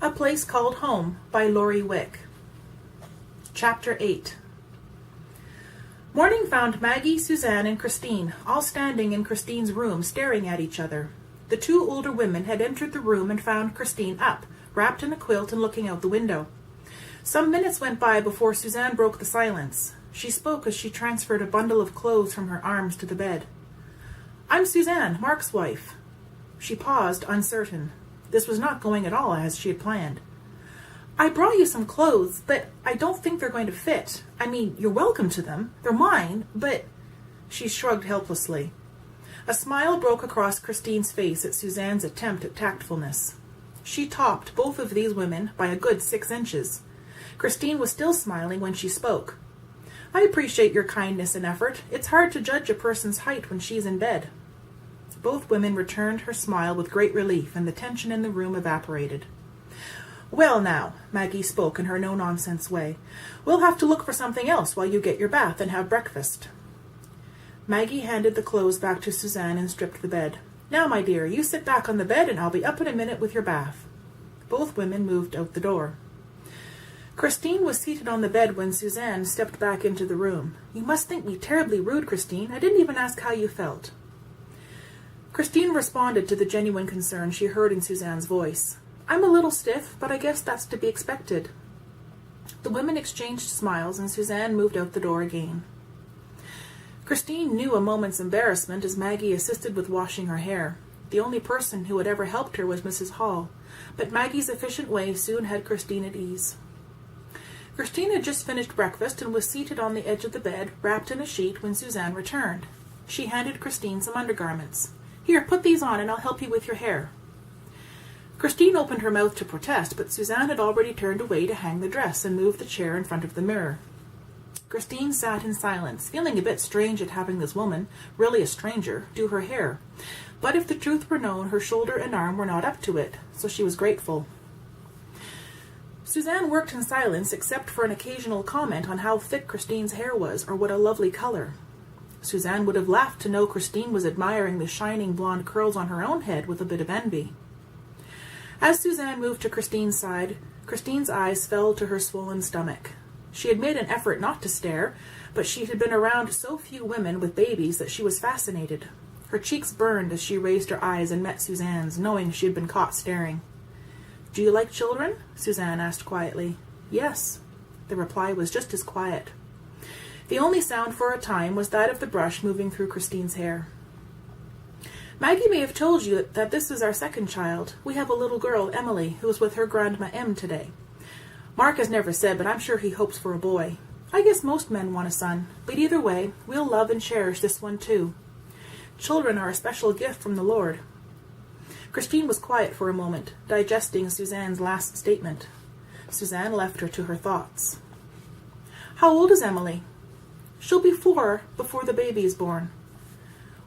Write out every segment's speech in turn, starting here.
A Place Called Home by Laurie Wick. Chapter 8. Morning found Maggie, Suzanne, and Christine all standing in Christine's room staring at each other. The two older women had entered the room and found Christine up, wrapped in a quilt and looking out the window. Some minutes went by before Suzanne broke the silence. She spoke as she transferred a bundle of clothes from her arms to the bed. "I'm Suzanne, Mark's wife." She paused, uncertain. This was not going at all as she had planned. "I brought you some clothes, but I don't think they're going to fit. I mean, you're welcome to them. They're mine, but—" She shrugged helplessly. A smile broke across Christine's face at Suzanne's attempt at tactfulness. She topped both of these women by a good 6 inches. Christine was still smiling when she spoke. "I appreciate your kindness and effort. It's hard to judge a person's height when she's in bed." Both women returned her smile with great relief, and the tension in the room evaporated. "Well now," Maggie spoke in her no-nonsense way, "we'll have to look for something else while you get your bath and have breakfast." Maggie handed the clothes back to Suzanne and stripped the bed. "Now, my dear, you sit back on the bed and I'll be up in a minute with your bath." Both women moved out the door. Christine was seated on the bed when Suzanne stepped back into the room. "You must think me terribly rude, Christine. I didn't even ask how you felt." Christine responded to the genuine concern she heard in Suzanne's voice. "I'm a little stiff, but I guess that's to be expected." The women exchanged smiles, and Suzanne moved out the door again. Christine knew a moment's embarrassment as Maggie assisted with washing her hair. The only person who had ever helped her was Mrs. Hall, but Maggie's efficient way soon had Christine at ease. Christine had just finished breakfast and was seated on the edge of the bed, wrapped in a sheet, when Suzanne returned. She handed Christine some undergarments. "Here, put these on and I'll help you with your hair." Christine opened her mouth to protest, but Suzanne had already turned away to hang the dress and move the chair in front of the mirror. Christine sat in silence, feeling a bit strange at having this woman, really a stranger, do her hair. But if the truth were known, her shoulder and arm were not up to it, so she was grateful. Suzanne worked in silence except for an occasional comment on how thick Christine's hair was or what a lovely color. Suzanne would have laughed to know Christine was admiring the shining blonde curls on her own head with a bit of envy. As Suzanne moved to Christine's side, Christine's eyes fell to her swollen stomach. She had made an effort not to stare, but she had been around so few women with babies that she was fascinated. Her cheeks burned as she raised her eyes and met Suzanne's, knowing she had been caught staring. "Do you like children?" Suzanne asked quietly. "Yes." The reply was just as quiet. The only sound for a time was that of the brush moving through Christine's hair. "Maggie may have told you that this is our second child. We have a little girl, Emily, who is with her Grandma M today. Mark has never said, but I'm sure he hopes for a boy. I guess most men want a son, but either way, we'll love and cherish this one too. Children are a special gift from the Lord." Christine was quiet for a moment, digesting Suzanne's last statement. Suzanne left her to her thoughts. "How old is Emily?" "She'll be 4 before the baby is born."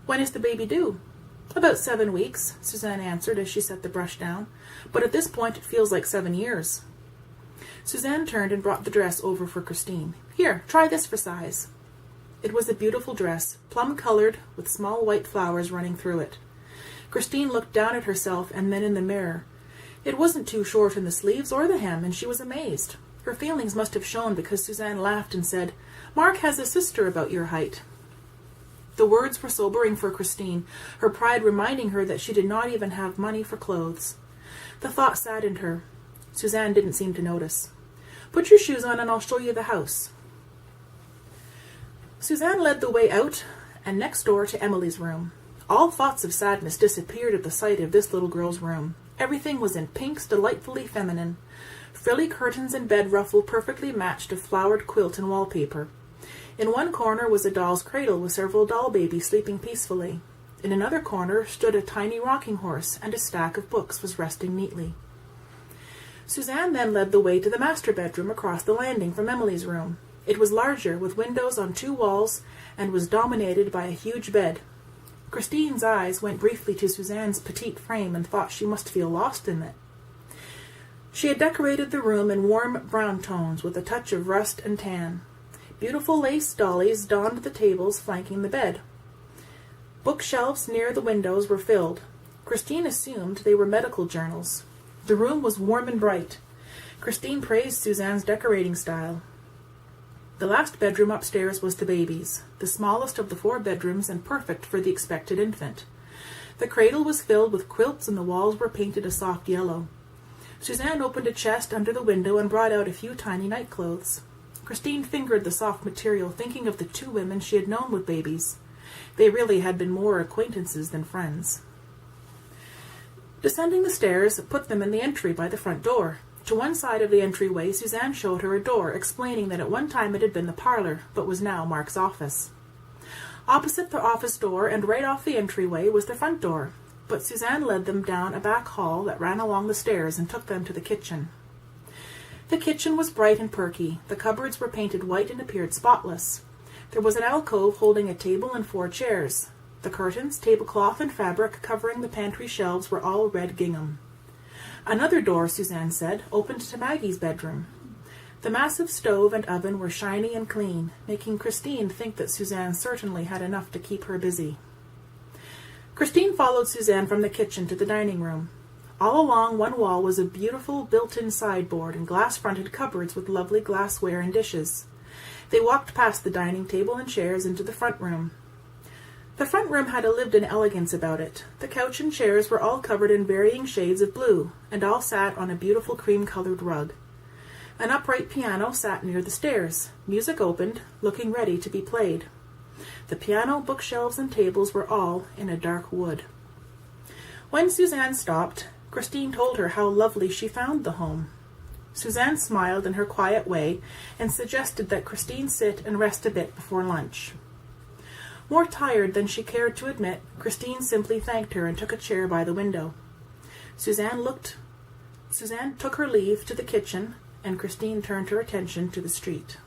"When is the baby due?" "About 7 weeks," Suzanne answered as she set the brush down. "But at this point it feels like 7 years." Suzanne turned and brought the dress over for Christine. "Here, try this for size." It was a beautiful dress, plum-colored, with small white flowers running through it. Christine looked down at herself and then in the mirror. It wasn't too short in the sleeves or the hem, and she was amazed. Her feelings must have shown because Suzanne laughed and said, "Mark has a sister about your height." The words were sobering for Christine, her pride reminding her that she did not even have money for clothes. The thought saddened her. Suzanne didn't seem to notice. "Put your shoes on and I'll show you the house." Suzanne led the way out and next door to Emily's room. All thoughts of sadness disappeared at the sight of this little girl's room. Everything was in pinks delightfully feminine. Frilly curtains and bed ruffle perfectly matched a flowered quilt and wallpaper. In one corner was a doll's cradle with several doll babies sleeping peacefully. In another corner stood a tiny rocking horse, and a stack of books was resting neatly. Suzanne then led the way to the master bedroom across the landing from Emily's room. It was larger, with windows on 2 walls, and was dominated by a huge bed. Christine's eyes went briefly to Suzanne's petite frame and thought she must feel lost in it. She had decorated the room in warm brown tones with a touch of rust and tan. Beautiful lace dollies donned the tables flanking the bed. Bookshelves near the windows were filled. Christine assumed they were medical journals. The room was warm and bright. Christine praised Suzanne's decorating style. The last bedroom upstairs was the baby's, the smallest of the 4 bedrooms and perfect for the expected infant. The cradle was filled with quilts and the walls were painted a soft yellow. Suzanne opened a chest under the window and brought out a few tiny nightclothes. Christine fingered the soft material, thinking of the 2 women she had known with babies. They really had been more acquaintances than friends. Descending the stairs put them in the entry by the front door. To one side of the entryway, Suzanne showed her a door, explaining that at one time it had been the parlor, but was now Mark's office. Opposite the office door and right off the entryway was the front door, but Suzanne led them down a back hall that ran along the stairs and took them to the kitchen. The kitchen was bright and perky. The cupboards were painted white and appeared spotless. There was an alcove holding a table and 4 chairs. The curtains, tablecloth, and fabric covering the pantry shelves were all red gingham. Another door, Suzanne said, opened to Maggie's bedroom. The massive stove and oven were shiny and clean, making Christine think that Suzanne certainly had enough to keep her busy. Christine followed Suzanne from the kitchen to the dining room. All along one wall was a beautiful built-in sideboard and glass-fronted cupboards with lovely glassware and dishes. They walked past the dining table and chairs into the front room. The front room had a lived-in elegance about it. The couch and chairs were all covered in varying shades of blue, and all sat on a beautiful cream-colored rug. An upright piano sat near the stairs. Music opened, looking ready to be played. The piano, bookshelves, and tables were all in a dark wood. When Suzanne stopped, Christine told her how lovely she found the home. Suzanne smiled in her quiet way and suggested that Christine sit and rest a bit before lunch. More tired than she cared to admit, Christine simply thanked her and took a chair by the window. Suzanne took her leave to the kitchen, and Christine turned her attention to the street.